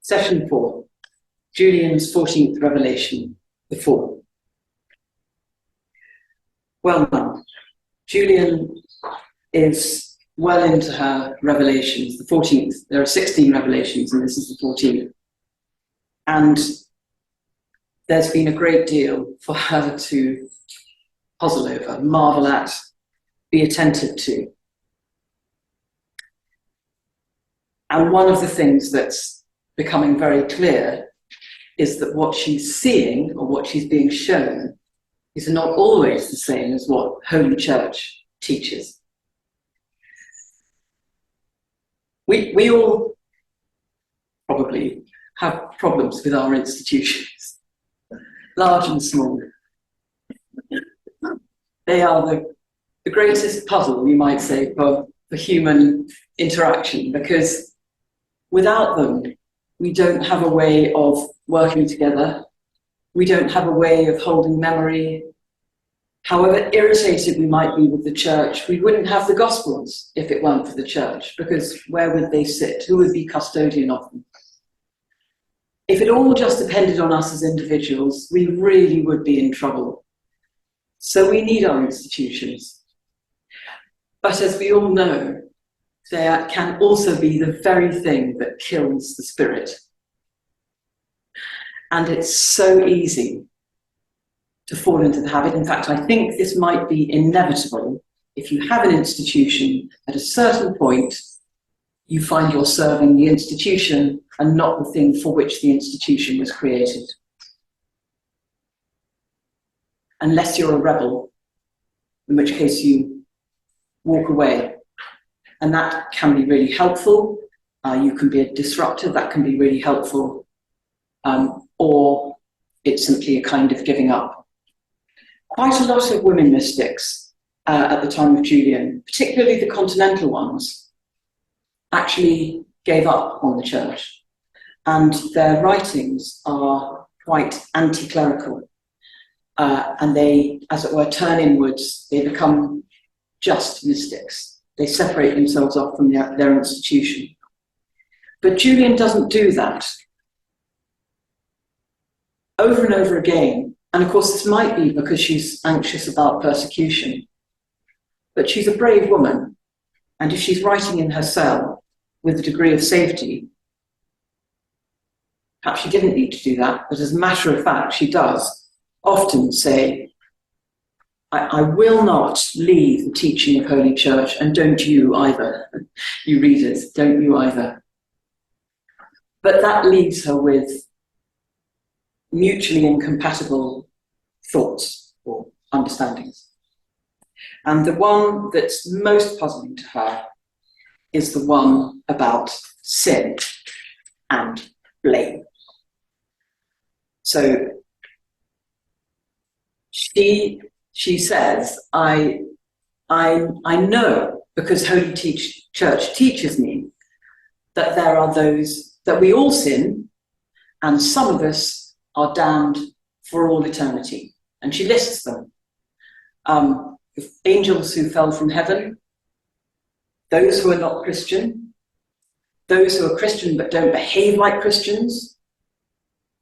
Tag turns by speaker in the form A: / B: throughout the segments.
A: Session 4, Julian's 14th revelation, the 4th. Well now, Julian is well into her revelations, the 14th. There are 16 revelations and this is the 14th. And there's been a great deal for her to puzzle over, marvel at, be attentive to. And one of the things that's becoming very clear is that what she's seeing or what she's being shown is not always the same as what Holy Church teaches. We all probably have problems with our institutions, large and small. They are the greatest puzzle, you might say, for human interaction, because without them, we don't have a way of working together. We don't have a way of holding memory. However irritated we might be with the church, we wouldn't have the Gospels if it weren't for the church, because where would they sit? Who would be custodian of them? If it all just depended on us as individuals, we really would be in trouble. So we need our institutions. But as we all know, they can also be the very thing that kills the spirit. And it's so easy to fall into the habit. In fact, I think this might be inevitable. If you have an institution, at a certain point, you find you're serving the institution and not the thing for which the institution was created. Unless you're a rebel, in which case you walk away. And that can be really helpful. You can be a disruptor, that can be really helpful. Or it's simply a kind of giving up. Quite a lot of women mystics at the time of Julian, particularly the continental ones, actually gave up on the church. And their writings are quite anti-clerical. And they, as it were, turn inwards. They become just mystics. They separate themselves off from their institution. But Julian doesn't do that. Over and over again, and of course this might be because she's anxious about persecution, but she's a brave woman, and if she's writing in her cell with a degree of safety, perhaps she didn't need to do that, but as a matter of fact, she does often say, I will not leave the teaching of Holy Church, and don't you either. You readers, don't you either. But that leaves her with mutually incompatible thoughts or understandings. And the one that's most puzzling to her is the one about sin and blame. So she says, I know, because Holy Church teaches me, that there are those, that we all sin, and some of us are damned for all eternity. And she lists them. The angels who fell from heaven, those who are not Christian, those who are Christian but don't behave like Christians,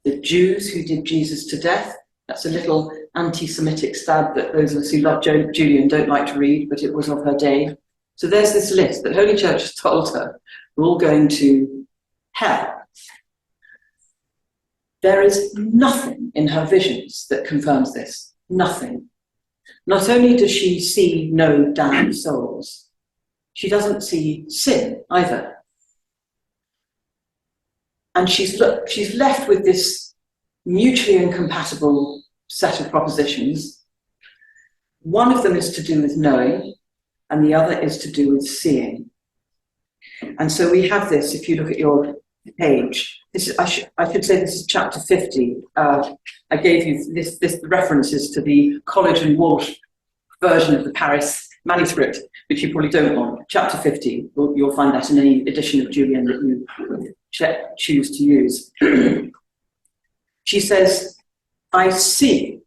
A: the Jews who did Jesus to death. That's a little anti-Semitic stab that those of us who love Julian don't like to read, but it was of her day. So there's this list that Holy Church has told her we're all going to hell. There is nothing in her visions that confirms this. Nothing. Not only does she see no damned souls, she doesn't see sin either. And she's left with this mutually incompatible set of propositions. One of them is to do with knowing, and the other is to do with seeing. And so we have this, if you look at your page, this is, I should say this is chapter 50. I gave you this references to the College and Walsh version of the Paris manuscript, which you probably don't want. Chapter 50, you'll find that in any edition of Julian that you choose to use. She says, I see,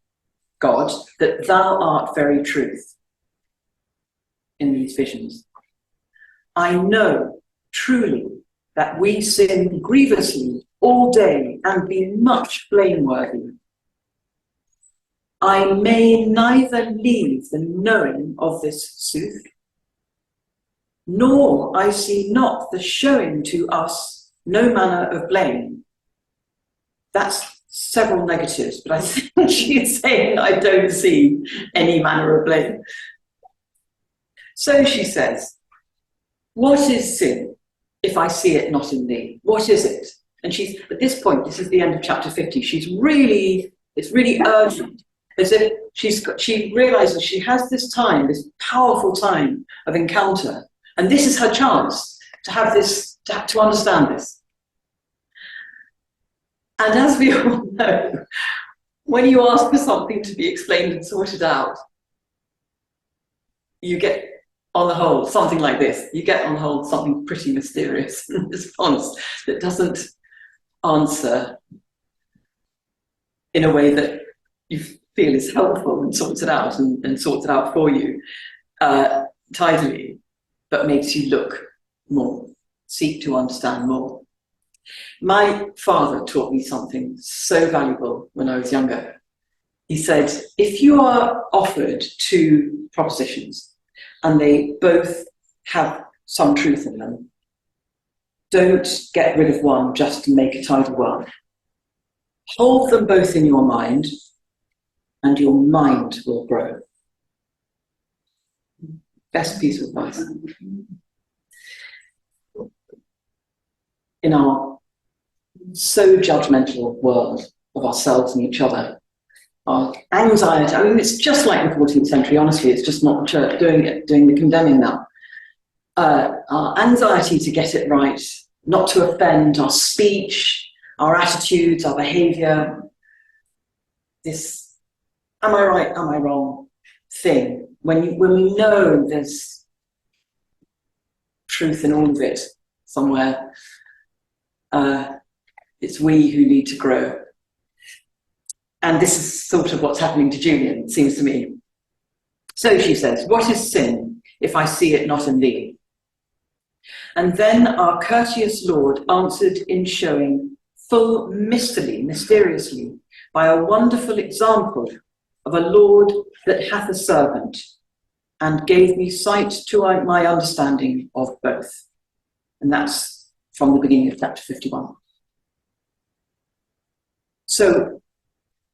A: God, that thou art very truth in these visions. I know truly that we sin grievously all day and be much blameworthy. I may neither leave the knowing of this sooth, nor I see not the showing to us no manner of blame. That's several negatives, but I think she's saying I don't see any manner of blame. So she says, what is sin if I see it not in thee? What is it? And she's, at this point, this is the end of chapter 50, it's really urgent, as if she realizes she has this time, this powerful time of encounter, and this is her chance to have this, to understand this. And as we all know, when you ask for something to be explained and sorted out, you get, on the whole, something like this. You get, on the whole, something pretty mysterious in response that doesn't answer in a way that you feel is helpful and sorts it out and sorts it out for you tidily, but makes you look more, seek to understand more. My father taught me something so valuable when I was younger. He said, if you are offered two propositions and they both have some truth in them, don't get rid of one just to make a tidy one. Hold them both in your mind and your mind will grow. Best piece of advice. In our so judgmental world of ourselves and each other, our anxiety, I mean, it's just like the 14th century, honestly, it's just not the church doing the condemning now. Our anxiety to get it right, not to offend, our speech, our attitudes, our behaviour, this am I right, am I wrong thing, when we know there's truth in all of it somewhere, it's we who need to grow. And this is sort of what's happening to Julian, it seems to me. So she says, what is sin if I see it not in thee? And then our courteous Lord answered in showing full mysteriously, by a wonderful example of a Lord that hath a servant, and gave me sight to my understanding of both. And that's from the beginning of chapter 51. So,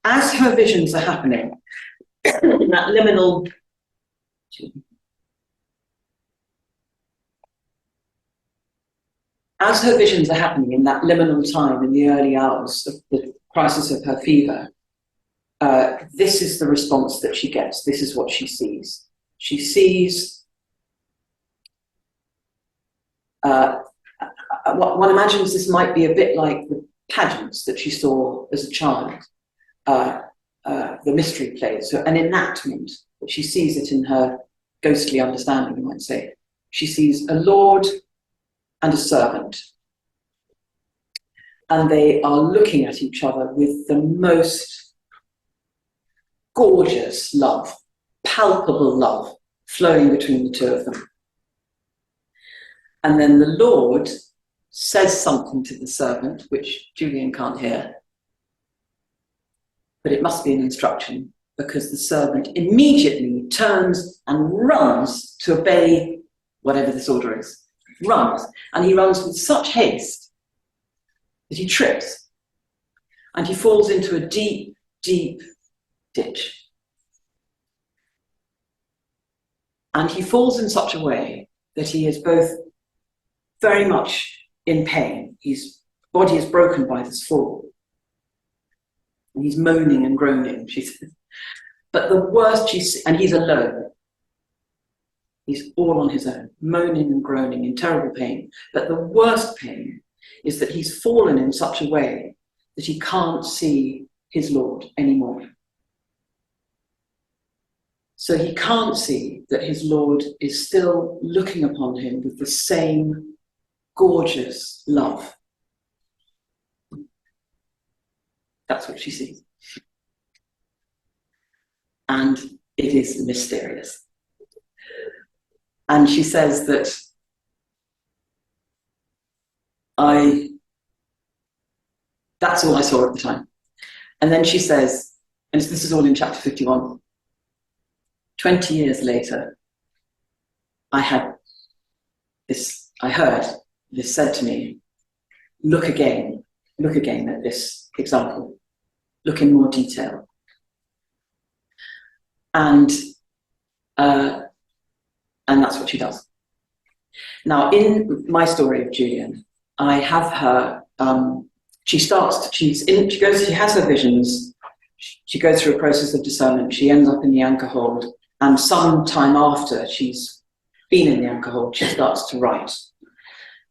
A: as her visions are happening, in that liminal, as her visions are happening in that liminal time, in the early hours of the crisis of her fever, this is the response that she gets. This is what she sees. She sees, one imagines this might be a bit like the pageants that she saw as a child, the mystery plays, so an enactment, but she sees it in her ghostly understanding, you might say. She sees a lord and a servant, and they are looking at each other with the most gorgeous love, palpable love flowing between the two of them. And then the Lord says something to the servant, which Julian can't hear, but it must be an instruction, because the servant immediately turns and runs to obey whatever this order is. Runs, and he runs with such haste that he trips, and he falls into a deep, deep ditch. And he falls in such a way that he is both very much in pain. His body is broken by this fall. And he's moaning and groaning, she says. But the worst and he's alone. He's all on his own, moaning and groaning in terrible pain. But the worst pain is that he's fallen in such a way that he can't see his Lord anymore. So he can't see that his Lord is still looking upon him with the same gorgeous love. That's what she sees. And it is mysterious. And she says that I That's all I saw at the time. And then she says, and this is all in chapter 51, 20 years later, I heard this said to me, look again at this example, look in more detail. And that's what she does. Now, in my story of Julian, I have her, she has her visions, she goes through a process of discernment, she ends up in the anchor hold, and some time after she's been in the anchor hold, she starts to write.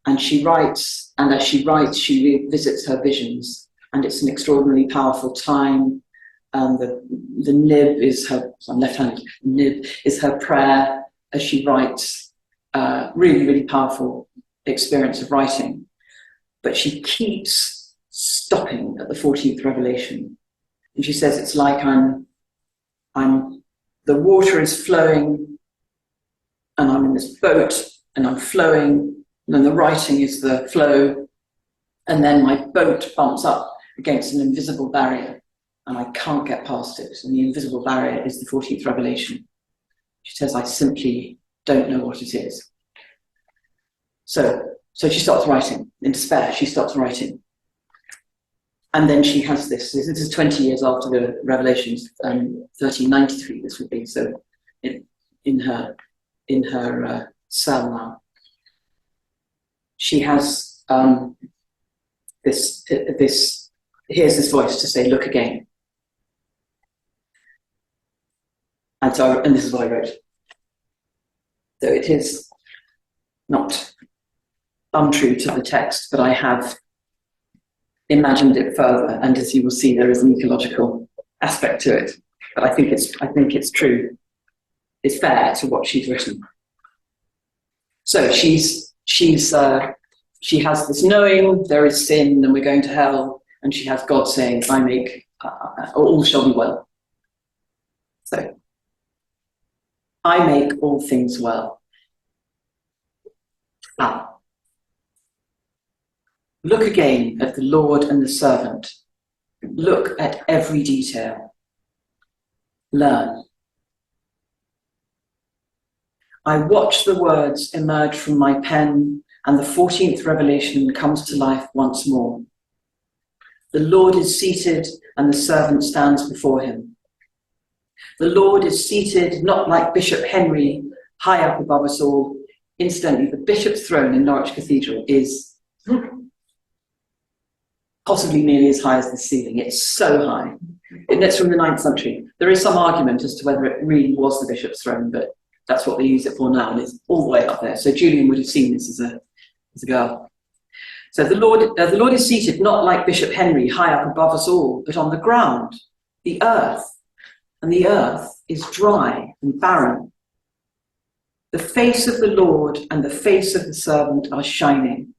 A: And she writes, and as she writes, she revisits her visions, and it's an extraordinarily powerful time. The nib is her, so I'm left-handed, nib is her prayer as she writes. Really, really powerful experience of writing. But she keeps stopping at the 14th revelation. And she says, it's like the water is flowing, and I'm in this boat, and I'm flowing, and then the writing is the flow, and then my boat bumps up against an invisible barrier, and I can't get past it. And the invisible barrier is the 14th revelation. She says, I simply don't know what it is. So she starts writing. In despair, she stops writing. And then she has this is 20 years after the revelations, 1393 this would be, so in her cell now. She has hears this voice to say, look again. And this is what I wrote. So it is not untrue to the text, but I have imagined it further, and as you will see, there is an ecological aspect to it. But I think it's true. It's fair to what she's written. So she has this knowing there is sin and we're going to hell, and she has God saying, I make all shall be well. So I make all things well. Look again at the Lord and the servant. Look at every detail. Learn. I watch the words emerge from my pen, and the 14th revelation comes to life once more. The Lord is seated, and the servant stands before him. The Lord is seated, not like Bishop Henry, high up above us all. Incidentally, the bishop's throne in Norwich Cathedral is possibly nearly as high as the ceiling. It's so high. And it's from the 9th century. There is some argument as to whether it really was the bishop's throne, but that's what they use it for now, and it's all the way up there. So Julian would have seen this as a girl. So the Lord is seated, not like Bishop Henry, high up above us all, but on the ground, the earth, and the earth is dry and barren. The face of the Lord and the face of the servant are shining.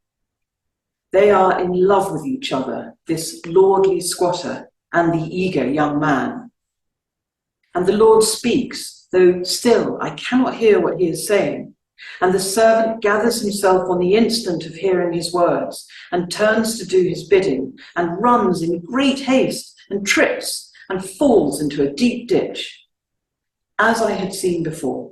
A: They are in love with each other, this lordly squatter and the eager young man. And the Lord speaks, though still I cannot hear what he is saying. And the servant gathers himself on the instant of hearing his words, and turns to do his bidding, and runs in great haste, and trips, and falls into a deep ditch, as I had seen before.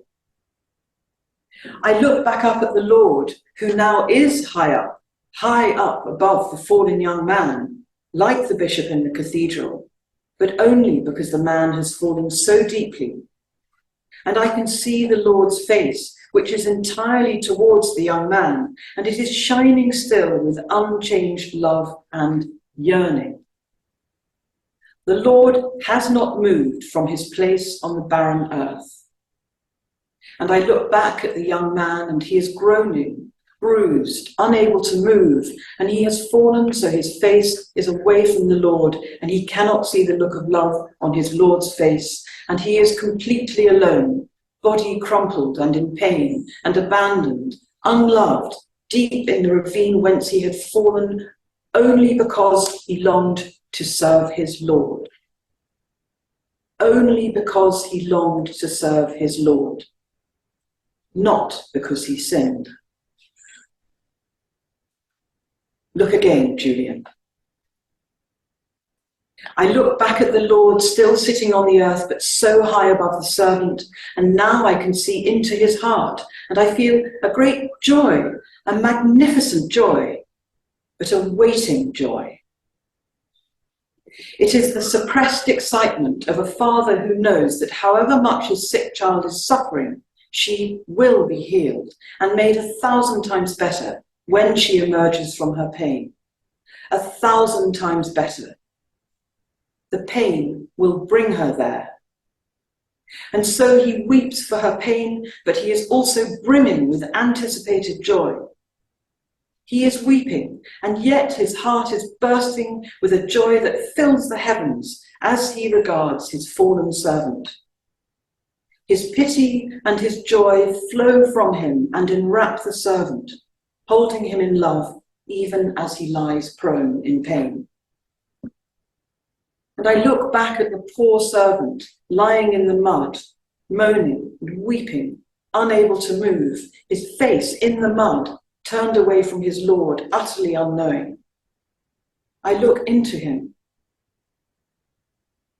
A: I look back up at the Lord, who now is high up above the fallen young man, like the bishop in the cathedral, but only because the man has fallen so deeply. And I can see the Lord's face, which is entirely towards the young man, and it is shining still with unchanged love and yearning. The Lord has not moved from his place on the barren earth. And I look back at the young man, and he is groaning, bruised, unable to move, and he has fallen so his face is away from the Lord, and he cannot see the look of love on his Lord's face, and he is completely alone, body crumpled and in pain, and abandoned, unloved, deep in the ravine whence he had fallen, only because he longed to serve his Lord. Only because he longed to serve his Lord, not because he sinned. Look again, Julian. I look back at the Lord still sitting on the earth, but so high above the servant, and now I can see into his heart, and I feel a great joy, a magnificent joy, but a waiting joy. It is the suppressed excitement of a father who knows that however much his sick child is suffering, she will be healed and made 1,000 times better when she emerges from her pain. 1,000 times better. The pain will bring her there. And so he weeps for her pain, but he is also brimming with anticipated joy. He is weeping, and yet his heart is bursting with a joy that fills the heavens as he regards his fallen servant. His pity and his joy flow from him and enwrap the servant, holding him in love even as he lies prone in pain. And I look back at the poor servant lying in the mud, moaning and weeping, unable to move, his face in the mud, turned away from his Lord, utterly unknowing. I look into him.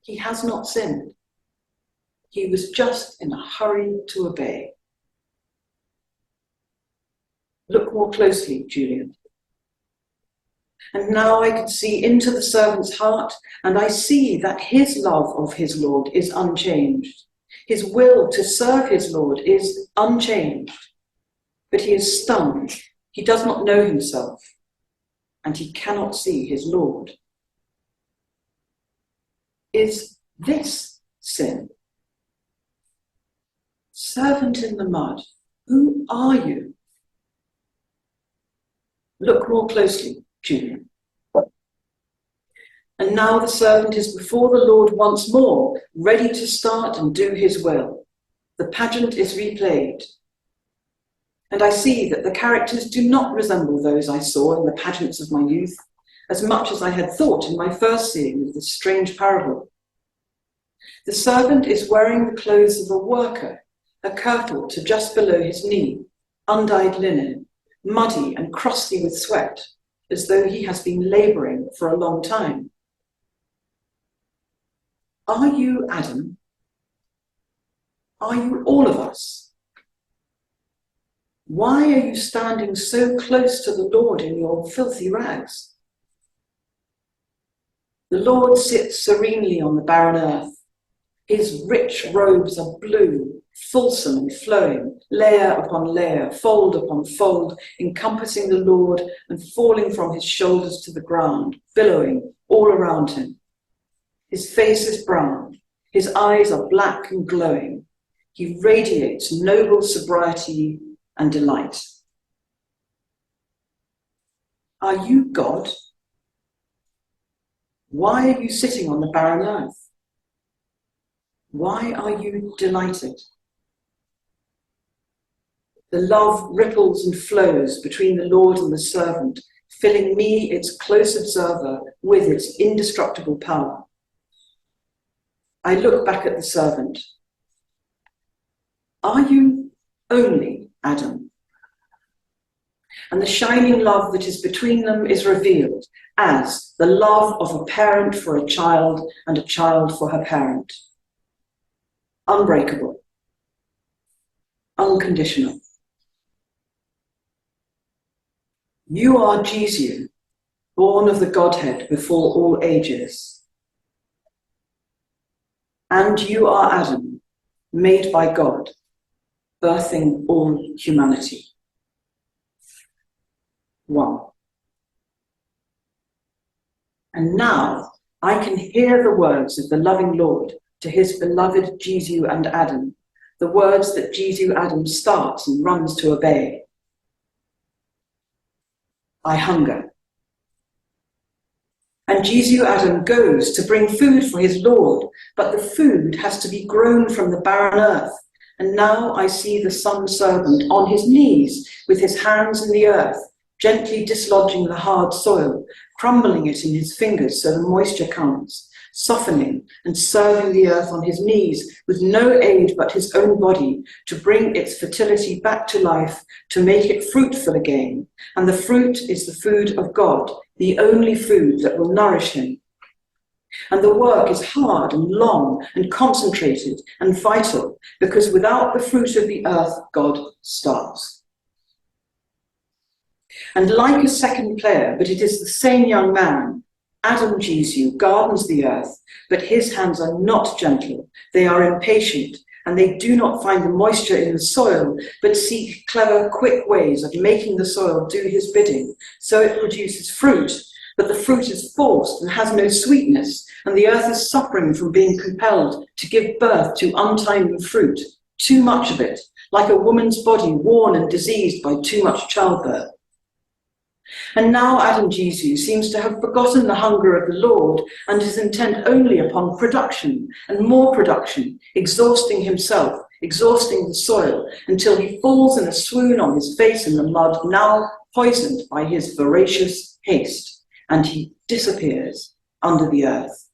A: He has not sinned. He was just in a hurry to obey. Look more closely, Julian. And now I can see into the servant's heart, and I see that his love of his Lord is unchanged. His will to serve his Lord is unchanged. But he is stunned. He does not know himself, and he cannot see his Lord. Is this sin? Servant in the mud, who are you? Look more closely, Julian. And now the servant is before the Lord once more, ready to start and do his will. The pageant is replayed. And I see that the characters do not resemble those I saw in the pageants of my youth, as much as I had thought in my first seeing of this strange parable. The servant is wearing the clothes of a worker, a kirtle to just below his knee, undyed linen, muddy and crusty with sweat, as though he has been labouring for a long time. Are you Adam? Are you all of us? Why are you standing so close to the Lord in your filthy rags? The Lord sits serenely on the barren earth. His rich robes are blue, fulsome and flowing, layer upon layer, fold upon fold, encompassing the Lord and falling from his shoulders to the ground, billowing all around him. His face is brown, his eyes are black and glowing. He radiates noble sobriety and delight. Are you God? Why are you sitting on the barren earth? Why are you delighted? The love ripples and flows between the Lord and the servant, filling me, its close observer, with its indestructible power. I look back at the servant. Are you only Adam? And the shining love that is between them is revealed as the love of a parent for a child and a child for her parent. Unbreakable, unconditional. You are Jesus, born of the Godhead before all ages. And you are Adam, made by God, birthing all humanity. 1. And now I can hear the words of the loving Lord to his beloved Jesus and Adam, the words that Jesus Adam starts and runs to obey. I hunger. And Jesus Adam goes to bring food for his Lord, but the food has to be grown from the barren earth. And now I see the son servant on his knees with his hands in the earth, gently dislodging the hard soil, crumbling it in his fingers so the moisture comes, softening and serving the earth on his knees with no aid but his own body to bring its fertility back to life, to make it fruitful again. And the fruit is the food of God, the only food that will nourish him. And the work is hard and long and concentrated and vital, because without the fruit of the earth, God starves. And like a second player, but it is the same young man, Adam Jesu gardens the earth, but his hands are not gentle, they are impatient, and they do not find the moisture in the soil, but seek clever, quick ways of making the soil do his bidding, so it produces fruit. But the fruit is forced and has no sweetness, and the earth is suffering from being compelled to give birth to untimely fruit, too much of it, like a woman's body worn and diseased by too much childbirth. And now Adam Jesu seems to have forgotten the hunger of the Lord and is intent only upon production and more production, exhausting himself, exhausting the soil, until he falls in a swoon on his face in the mud, now poisoned by his voracious haste, and he disappears under the earth.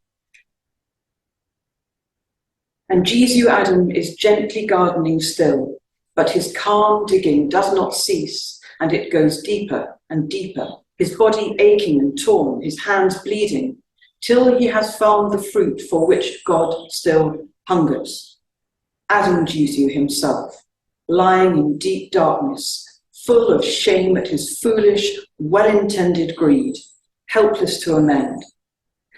A: And Jesu Adam is gently gardening still, but his calm digging does not cease, and it goes deeper and deeper, his body aching and torn, his hands bleeding, till he has found the fruit for which God still hungers. Adam Jesu himself, lying in deep darkness, full of shame at his foolish, well-intended greed, helpless to amend.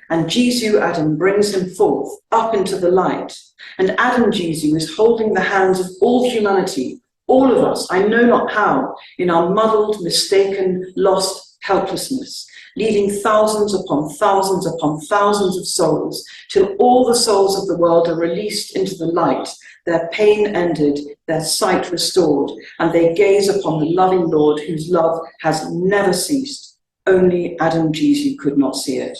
A: And Jesu Adam brings him forth up into the light, and Adam Jesu is holding the hands of all humanity, all of us, I know not how, in our muddled, mistaken, lost helplessness, leading thousands upon thousands upon thousands of souls, till all the souls of the world are released into the light, their pain ended, their sight restored, and they gaze upon the loving Lord whose love has never ceased. Only Adam Jesu could not see it.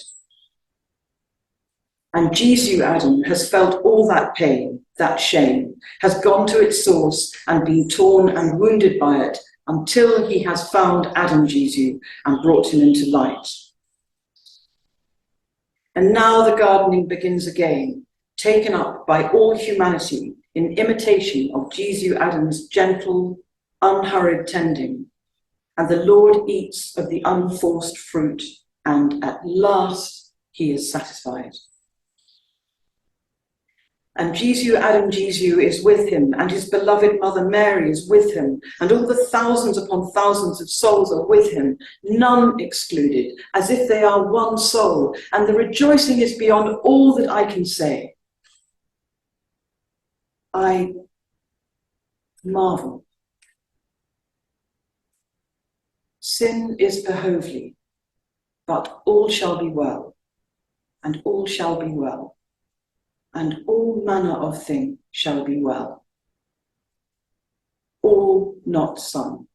A: And Jesu Adam has felt all that pain, that shame, has gone to its source and been torn and wounded by it until he has found Adam Jesu and brought him into light. And now the gardening begins again, taken up by all humanity in imitation of Jesu Adam's gentle, unhurried tending. And the Lord eats of the unforced fruit, and at last he is satisfied. And Jesu, Adam Jesu, is with him, and his beloved mother Mary is with him, and all the thousands upon thousands of souls are with him, none excluded, as if they are one soul, and the rejoicing is beyond all that I can say. I marvel. Sin is behovely, but all shall be well, and all shall be well. And all manner of thing shall be well. All not some.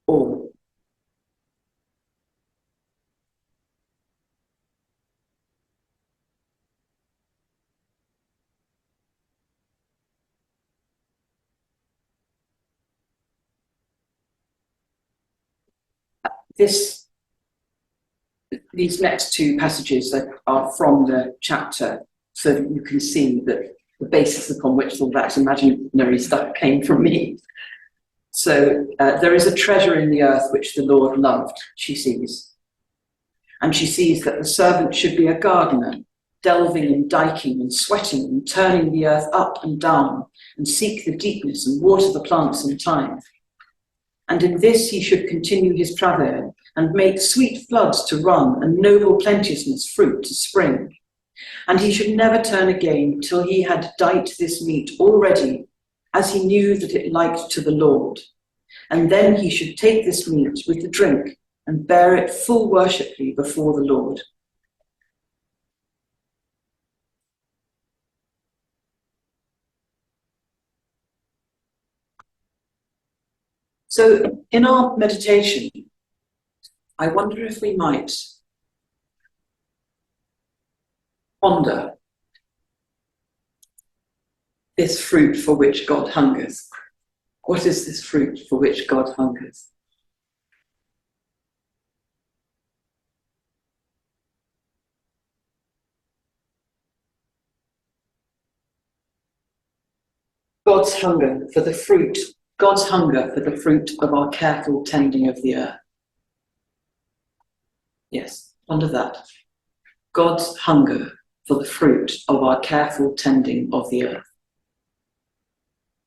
A: All. These next two passages are from the chapter, so that you can see that the basis upon which all that imaginary stuff came from me. So there is a treasure in the earth which the Lord loved, she sees. And she sees that the servant should be a gardener, delving and diking and sweating and turning the earth up and down, and seek the deepness and water the plants in time. And in this he should continue his travail, and make sweet floods to run, and noble plenteousness fruit to spring. And he should never turn again till he had dight this meat already, as he knew that it liked to the Lord. And then he should take this meat with the drink, and bear it full worshipfully before the Lord. So in our meditation, I wonder if we might ponder this fruit for which God hungers. What is this fruit for which God hungers? God's hunger for the fruit, God's hunger for the fruit of our careful tending of the earth. Yes, ponder that. God's hunger for the fruit of our careful tending of the earth.